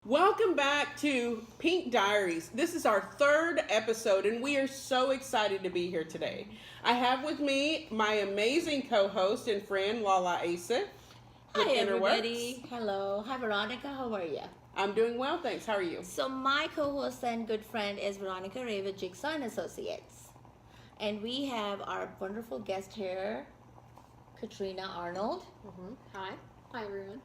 Welcome back to Pink Diaries. This is our third episode, and we are so excited to be here today. I have with me my amazing co host and friend, Lala Asa with Hi, Innerworks. everybody. Hello. Hi, Veronica. How are you? I'm doing well, thanks. How are you? So, my co host and good friend is Veronica Ray with Jigsaw and Associates. And we have our wonderful guest here, Katrina Arnold. Hi. Hi, everyone.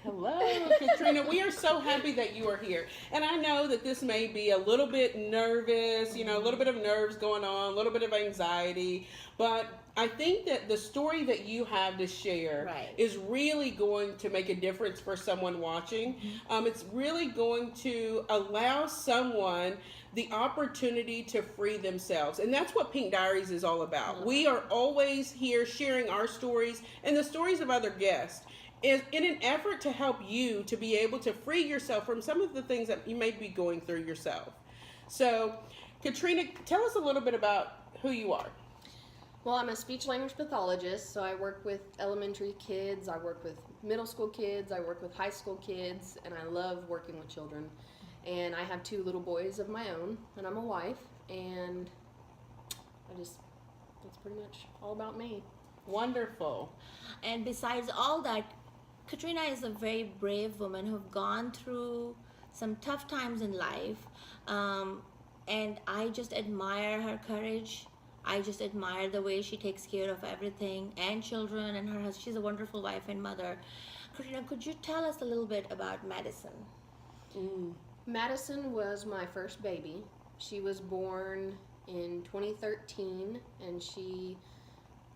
Hello, Katrina. We are so happy that you are here. And I know that this may be a little bit nervous, a little bit of nerves going on, a little bit of anxiety. But I think that the story that you have to share Right. is really going to make a difference for someone watching. It's really going to allow someone the opportunity to free themselves. And that's what Pink Diaries is all about. We are always here sharing our stories and the stories of other guests is in an effort to help you to be able to free yourself from some of the things that you may be going through yourself. So, Katrina, tell us a little bit about who you are. Well, I'm a speech language pathologist, so I work with elementary kids, I work with middle school kids, I work with high school kids, and I love working with children. And I have two little boys of my own, and I'm a wife, and that's pretty much all about me. Wonderful. And besides all that, Katrina is a very brave woman who've gone through some tough times in life. And I just admire her courage. I just admire the way she takes care of everything and children and her husband. She's a wonderful wife and mother. Katrina, could you tell us a little bit about Madison? Madison was my first baby. She was born in 2013, and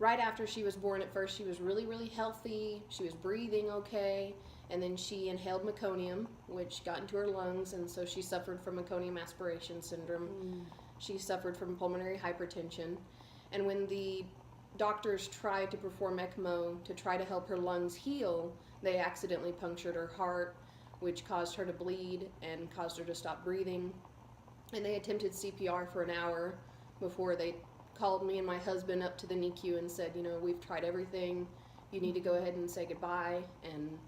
right after she was born, at first she was really, really healthy. She was breathing okay, and then she inhaled meconium, which got into her lungs, and so she suffered from meconium aspiration syndrome. She suffered from pulmonary hypertension, and when the doctors tried to perform ECMO to try to help her lungs heal, they accidentally punctured her heart, which caused her to bleed and caused her to stop breathing. And they attempted CPR for an hour before they called me and my husband up to the NICU and said, we've tried everything. You need to go ahead and say goodbye. And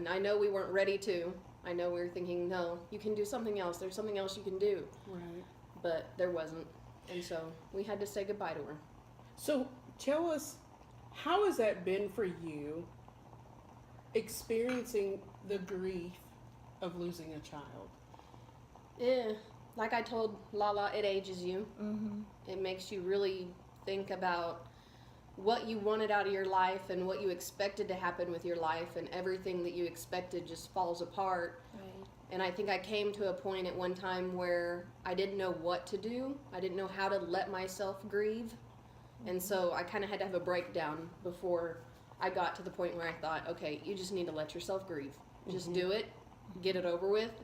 I know we weren't ready to. I know we were thinking, no, you can do something else. There's something else you can do. Right. But there wasn't. And so we had to say goodbye to her. So tell us, how has that been for you, experiencing the grief of losing a child? Yeah. Like I told Lala, it ages you. Mm-hmm. It makes you really think about what you wanted out of your life and what you expected to happen with your life, and everything that you expected just falls apart. Right. And I think I came to a point at one time where I didn't know what to do. I didn't know how to let myself grieve. And so I kind of had to have a breakdown before I got to the point where I thought, okay, you just need to let yourself grieve. Just do it, get it over with,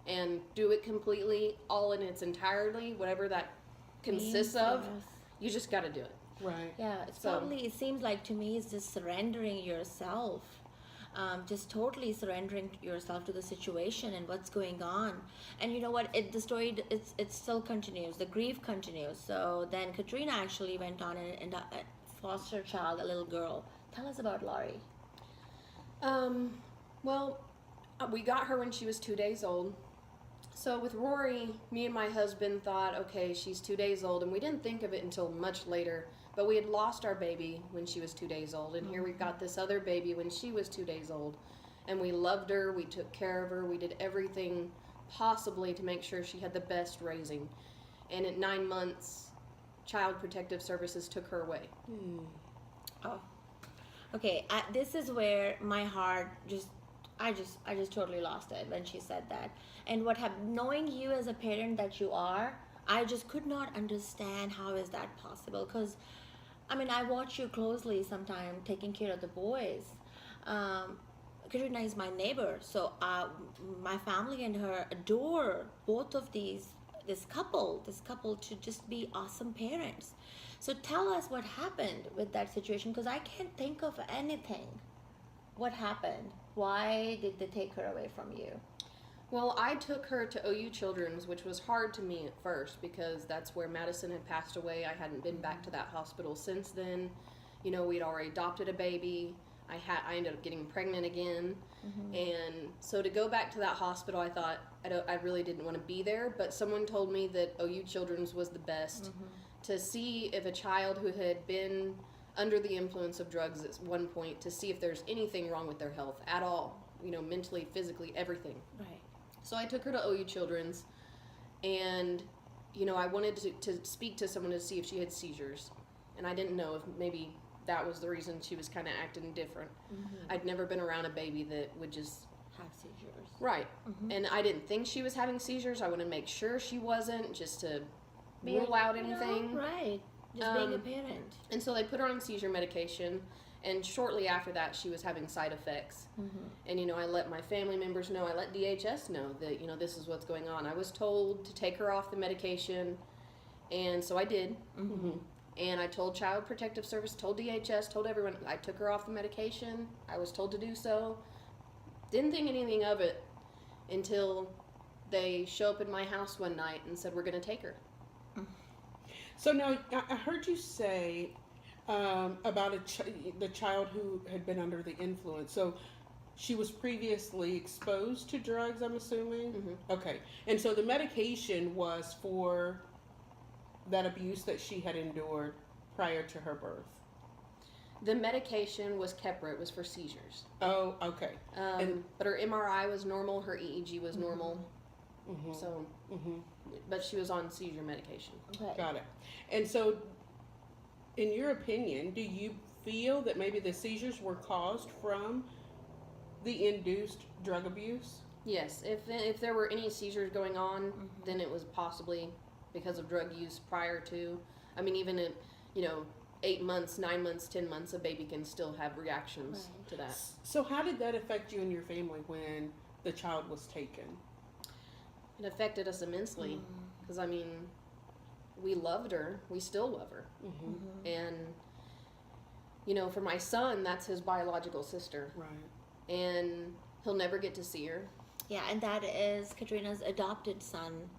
and do it completely, all in its entirety, whatever that consists of. Yes. You just got to do it. Right. Yeah, it's So- probably, it seems like to me, it's just surrendering yourself. Just totally surrendering yourself to the situation and what's going on. And you know what? The story, it still continues. The grief continues. So then Katrina actually went on and foster child, a little girl. Tell us about Laurie. Well, we got her when she was 2 days old. So with Rory, me and my husband thought, okay, she's 2 days old, and we didn't think of it until much later. But we had lost our baby when she was 2 days old, and here we got this other baby when she was 2 days old. And we loved her, we took care of her, we did everything possibly to make sure she had the best raising. And at 9 months, Child Protective Services took her away. Oh, okay. This is where my heart I just totally lost it when she said that. And knowing you as a parent that you are, I just could not understand how is that possible. Because, I mean, I watch you closely sometimes taking care of the boys. Katrina is my neighbor, so my family and her adore both of this couple to just be awesome parents. So tell us what happened with that situation, because I can't think of anything. What happened? Why did they take her away from you? Well, I took her to OU Children's, which was hard to me at first because that's where Madison had passed away. I hadn't been back to that hospital since then. We'd already adopted a baby. I ended up getting pregnant again. And so to go back to that hospital, I thought I really didn't want to be there, but someone told me that OU Children's was the best to see if a child who had been under the influence of drugs at one point, to see if there's anything wrong with their health at all, mentally, physically, everything. Right. So I took her to OU Children's, and I wanted to speak to someone to see if she had seizures, and I didn't know if maybe that was the reason she was kind of acting different. I'd never been around a baby that would just Have seizures. right, and I didn't think she was having seizures. I wanted to make sure she wasn't, just to Be rule out anything. Right. Just being a parent. And so they put her on seizure medication, and shortly after that, she was having side effects. And I let my family members know. I let DHS know that this is what's going on. I was told to take her off the medication, and so I did. And I told Child Protective Service, told DHS, told everyone. I took her off the medication. I was told to do so. Didn't think anything of it until they show up at my house one night and said, we're going to take her. So now I heard you say about the child who had been under the influence. So she was previously exposed to drugs, I'm assuming? Okay. And so the medication was for that abuse that she had endured prior to her birth. The medication was Keppra. It was for seizures. Oh, okay. But her MRI was normal. Her EEG was normal. So, but she was on seizure medication. Right. Got it. And so, in your opinion, do you feel that maybe the seizures were caused from the induced drug abuse? Yes. If there were any seizures going on, then it was possibly because of drug use prior to. I mean, even in 8 months, 9 months, 10 months, a baby can still have reactions to that. So how did that affect you and your family when the child was taken? It affected us immensely because, we loved her. We still love her. And, for my son, that's his biological sister. Right. And he'll never get to see her. Yeah, and that is Katrina's adopted son,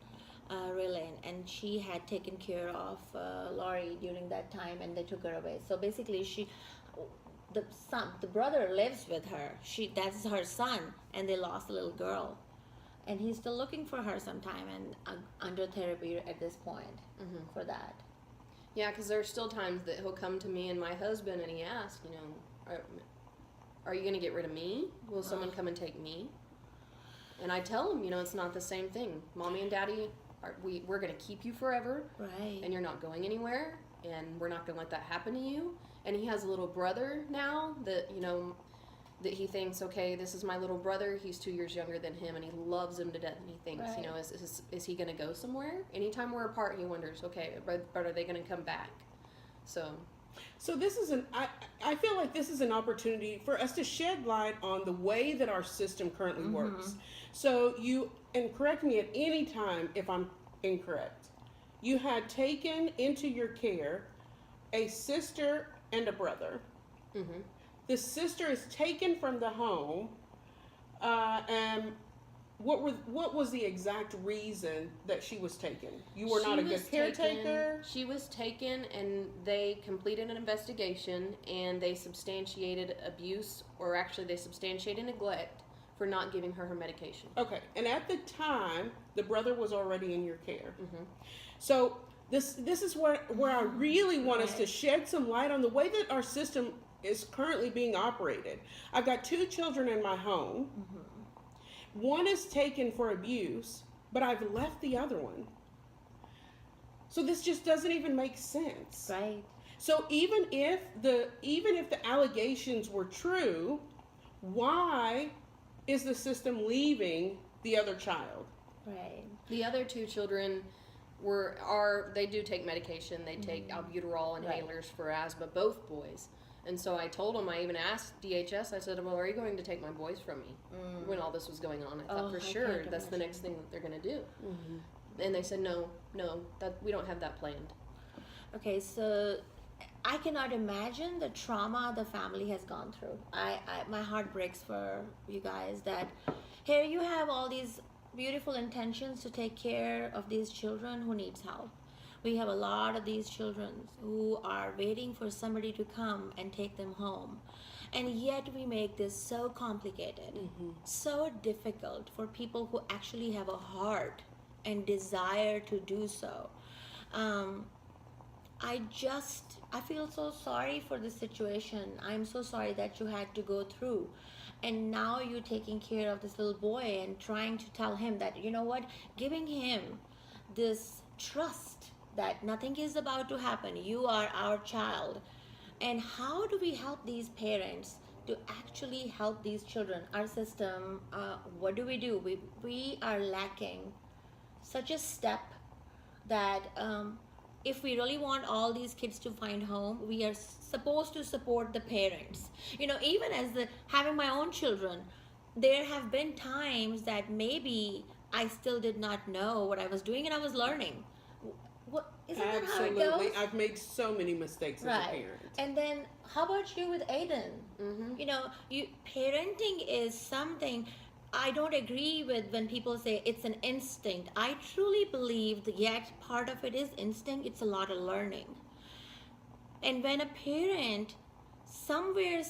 Raylan, and she had taken care of Laurie during that time, and they took her away. So basically, the brother lives with her. That's her son, and they lost a little girl, and he's still looking for her sometime, and under therapy at this point for that. Yeah, because there's still times that he'll come to me and my husband, and he asks, are you going to get rid of me? Will someone come and take me? And I tell him, it's not the same thing. Mommy and Daddy, we're going to keep you forever. Right. And you're not going anywhere. And we're not going to let that happen to you. And he has a little brother now that, that he thinks, okay, this is my little brother. He's 2 years younger than him, and he loves him to death. And he thinks, Right. Is he going to go somewhere? Anytime we're apart, he wonders, okay, but are they going to come back? So this is I feel like this is an opportunity for us to shed light on the way that our system currently works. So and correct me at any time if I'm incorrect, you had taken into your care a sister and a brother. The sister is taken from the home, and what was the exact reason that she was taken? You were not a good caretaker? She was taken, and they completed an investigation, and they substantiated abuse, or actually they substantiated neglect for not giving her medication. Okay, and at the time, the brother was already in your care. So this is where I really want us to shed some light on the way that our system is currently being operated. I've got 2 children in my home. One is taken for abuse, but I've left the other one. So this just doesn't even make sense. Right. So even if the allegations were true, why is the system leaving the other child? Right. The other 2 children they do take medication. They take albuterol inhalers for asthma, both boys. And so I told them, I even asked DHS, I said, well, are you going to take my boys from me? When all this was going on, I thought for sure that's the next thing that they're going to do. And they said, no, that we don't have that planned. Okay, so I cannot imagine the trauma the family has gone through. My heart breaks for you guys that here you have all these beautiful intentions to take care of these children who needs help. We have a lot of these children who are waiting for somebody to come and take them home. And yet we make this so complicated, so difficult for people who actually have a heart and desire to do so. Um, I feel so sorry for the situation. I'm so sorry that you had to go through. And now you're taking care of this little boy and trying to tell him that, you know what, giving him this trust that nothing is about to happen. You are our child. And how do we help these parents to actually help these children? Our system, what do? We are lacking such a step that if we really want all these kids to find home, we are supposed to support the parents. Even as having my own children, there have been times that maybe I still did not know what I was doing and I was learning. What isn't that how it Absolutely. goes? I've made so many mistakes as a Right. parent. And then how about you with Aiden? You parenting is something. I don't agree with when people say it's an instinct. I truly believe that yet part of it is instinct, it's a lot of learning. And when a parent somewhere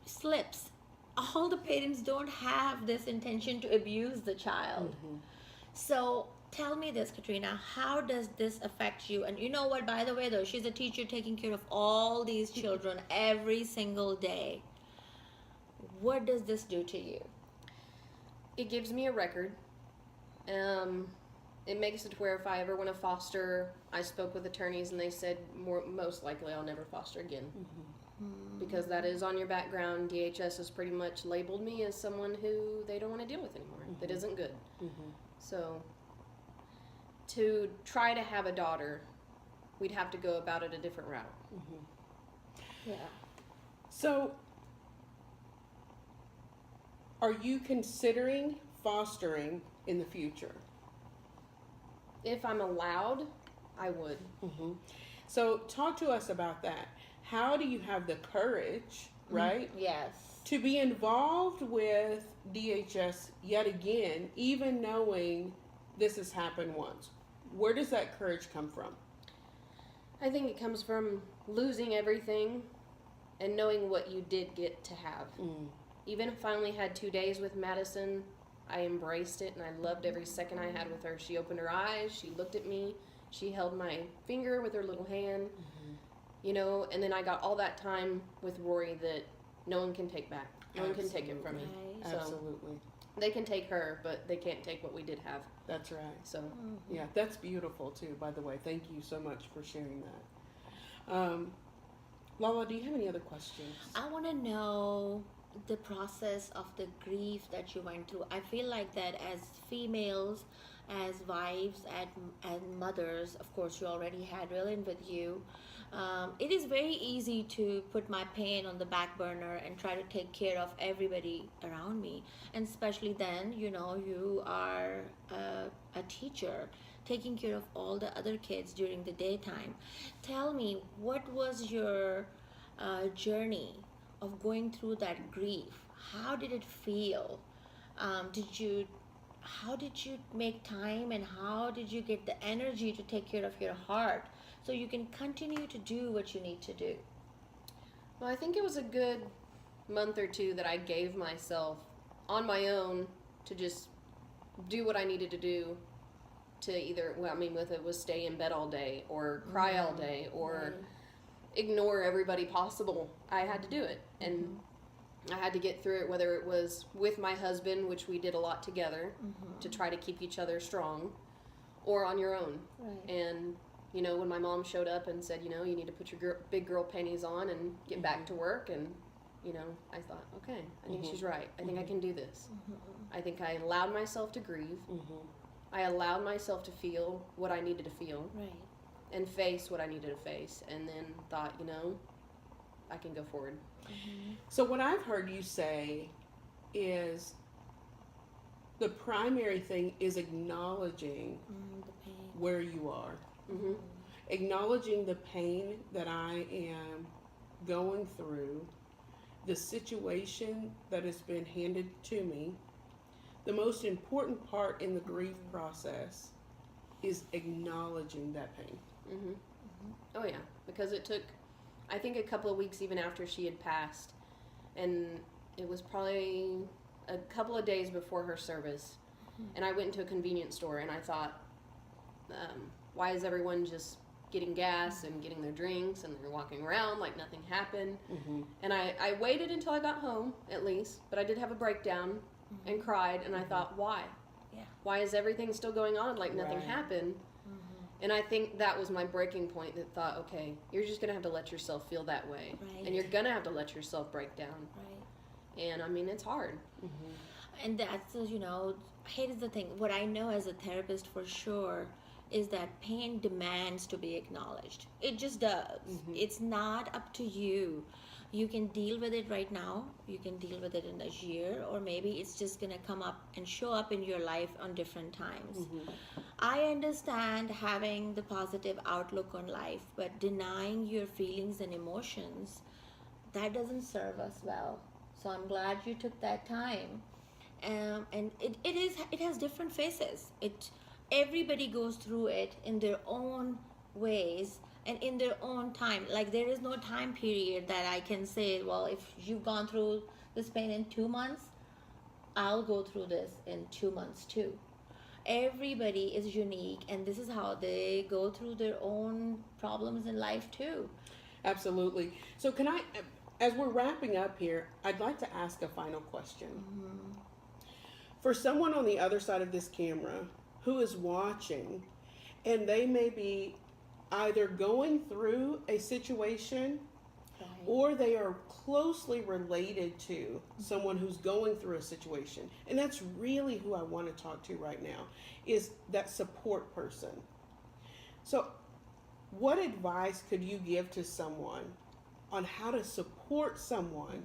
slips, all the parents don't have this intention to abuse the child. So tell me this, Katrina, how does this affect you? And you know what, by the way, though, she's a teacher taking care of all these children every single day. What does this do to you? It gives me a record. It makes it to where if I ever want to foster, I spoke with attorneys and they said most likely I'll never foster again. Because that is on your background. DHS has pretty much labeled me as someone who they don't want to deal with anymore. That isn't good. So to try to have a daughter, we'd have to go about it a different route. Yeah. So, are you considering fostering in the future? If I'm allowed, I would. So, talk to us about that. How do you have the courage, right, Yes. to be involved with DHS yet again, even knowing this has happened once? Where does that courage come from? I think it comes from losing everything and knowing what you did get to have. Even if I only had 2 days with Madison, I embraced it and I loved every second I had with her. She opened her eyes, she looked at me, she held my finger with her little hand, and then I got all that time with Rory that no one can take back. No one can take it from me. Right. So Absolutely. they can take her, but they can't take what we did have. That's right. So Yeah, that's beautiful too, by the way. Thank you so much for sharing that. Lala, do you have any other questions? I want to know the process of the grief that you went through. I feel like that as females, as wives, and mothers, of course, you already had Rylan with you. It is very easy to put my pain on the back burner and try to take care of everybody around me. And especially then, you are a teacher taking care of all the other kids during the daytime. Tell me, what was your journey of going through that grief? How did it feel? How did you make time, and how did you get the energy to take care of your heart so you can continue to do what you need to do? Well, I think it was a good month or two that I gave myself on my own to just do what I needed to do to either, with it was stay in bed all day or cry all day or ignore everybody possible. I had to do it. And I had to get through it, whether it was with my husband, which we did a lot together to try to keep each other strong, or on your own. Right. And when my mom showed up and said, you need to put your big girl panties on and get back to work, and I thought, okay, I think she's right. I think I can do this. I think I allowed myself to grieve. I allowed myself to feel what I needed to feel, Right. and face what I needed to face, and then thought, I can go forward. So what I've heard you say is the primary thing is acknowledging The pain. where you are. Mm-hmm. Acknowledging the pain that I am going through, the situation that has been handed to me. The most important part in the grief process is acknowledging that pain. Oh yeah, because it took, I think, a couple of weeks even after she had passed. and it was probably a couple of days before her service, and I went into a convenience store, and I thought, why is everyone just getting gas and getting their drinks, and they're walking around like nothing happened? And I waited until I got home, at least, but I did have a breakdown and cried, and I thought, why? Yeah. Why is everything still going on like nothing Right. happened? And I think that was my breaking point, that thought, okay, you're just going to have to let yourself feel that way. Right. And you're going to have to let yourself break down. Right. And I mean, it's hard. And that's, hate is the thing. What I know as a therapist for sure is that pain demands to be acknowledged. It just does. It's not up to you. You can deal with it right now. You can deal with it in a year, or maybe it's just going to come up and show up in your life on different times. I understand having the positive outlook on life, but denying your feelings and emotions, that doesn't serve us well. So I'm glad you took that time. And it has different faces. Everybody goes through it in their own ways and in their own time. Like, there is no time period that I can say, well, if you've gone through this pain in 2 months, I'll go through this in 2 months too. Everybody is unique, and this is how they go through their own problems in life too. Absolutely. So can I, as we're wrapping up here, I'd like to ask a final question. For someone on the other side of this camera who is watching, and they may be either going through a situation, or they are closely related to someone who's going through a situation. And that's really who I want to talk to right now, is that support person. So what advice could you give to someone on how to support someone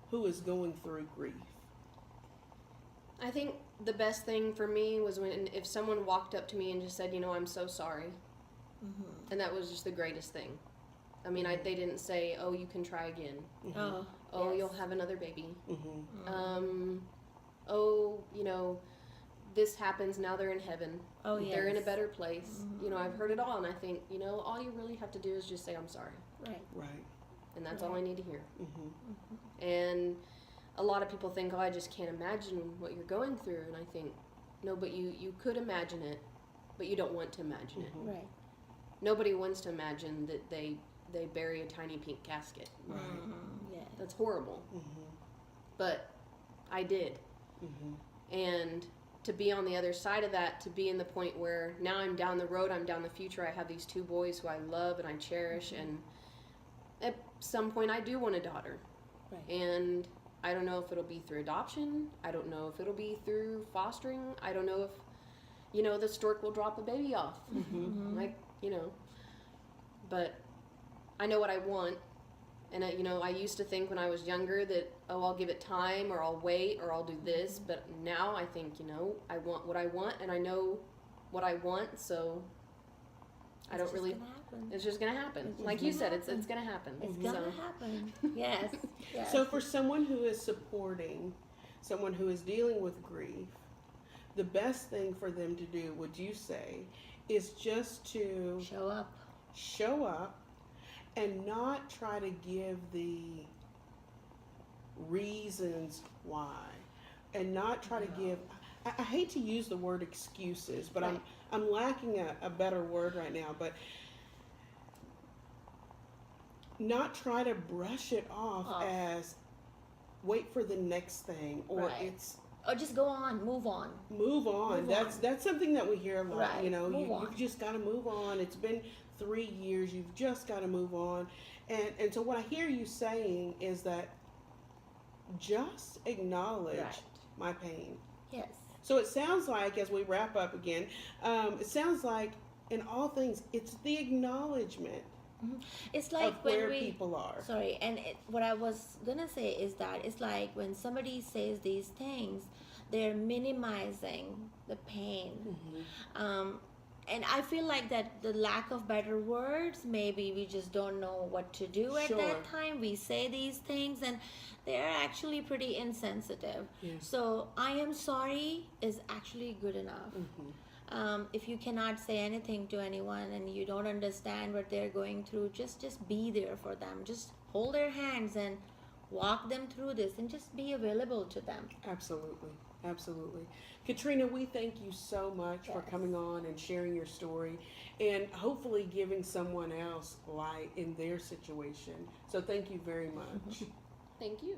who is going through grief? I think the best thing for me was if someone walked up to me and just said, I'm so sorry. And that was just the greatest thing. I mean, they didn't say, oh, you can try again. Oh, Oh, yes. you'll have another baby. Oh, this happens, now they're in heaven. Oh, They're in a yes. better place. I've heard it all, and I think, all you really have to do is just say, I'm sorry. Right. Right. And that's all I need to hear. Mm-hmm. And a lot of people think, oh, I just can't imagine what you're going through. And I think, no, but you could imagine it, but you don't want to imagine it. Right. Nobody wants to imagine that they bury a tiny pink casket. Right. Yeah. That's horrible. Mm-hmm. But I did. Mm-hmm. And to be on the other side of that, to be in the point where now I'm down the road, I'm down the future, I have these 2 boys who I love and I cherish, and at some point I do want a daughter. Right. And I don't know if it'll be through adoption. I don't know if it'll be through fostering. I don't know if, the stork will drop a baby off. Like, but I know what I want. And, I used to think when I was younger that, oh, I'll give it time, or I'll wait, or I'll do this. But now I think, I want what I want, and I know what I want, so I don't really... It's just going to happen. It's just Like you gonna said, happen. it's going to happen. It's So- gonna happen. Yes. Yes. So for someone who is supporting someone who is dealing with grief, the best thing for them to do, would you say, is just to show up. And not try to give the reasons why, and not try to give, I hate to use the word excuses, but Right. I'm lacking a better word right now, but not try to brush it off as wait for the next thing, or Right. it's Or just go on, move on. move on. That's something that we hear a lot. Right. Move You've on. just got to move on. It's been 3 years. You've just got to move on. And so what I hear you saying is that just acknowledge Right. my pain. Yes. So it sounds like, as we wrap up again, it sounds like in all things, it's the acknowledgement It's like of when where we people are. Sorry, and what I was gonna say is that it's like when somebody says these things, they're minimizing the pain. And I feel like that the lack of better words, maybe we just don't know what to do at Sure. that time. We say these things and they're actually pretty insensitive. Yes. So I am sorry is actually good enough. If you cannot say anything to anyone and you don't understand what they're going through, just be there for them. Just hold their hands and walk them through this and just be available to them. Absolutely. Absolutely. Katrina, we thank you so much for Yes. coming on and sharing your story and hopefully giving someone else light in their situation. So thank you very much. Thank you.